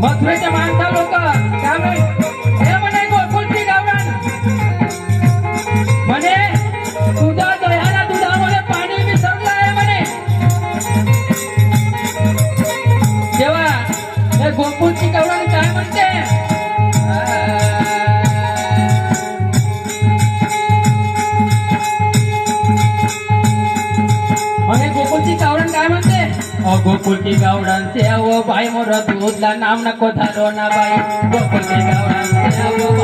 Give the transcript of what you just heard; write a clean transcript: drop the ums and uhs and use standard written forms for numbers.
मथुरेच्या माणसा लोक त्यामुळे हे म्हणे गोकुळची गावरान म्हणे तुझ्या दह्याला दुधामध्ये पाणी मिसळलं आहे म्हणे। तेव्हा हे गोकुळची गावरान काय म्हणते म्हणे गोकुळची गावरान काय म्हणते गोकुळची गावडांचे अव बाई मोर दूधला नाम नको धारो ना बाई गोकुळची गावडांचे अव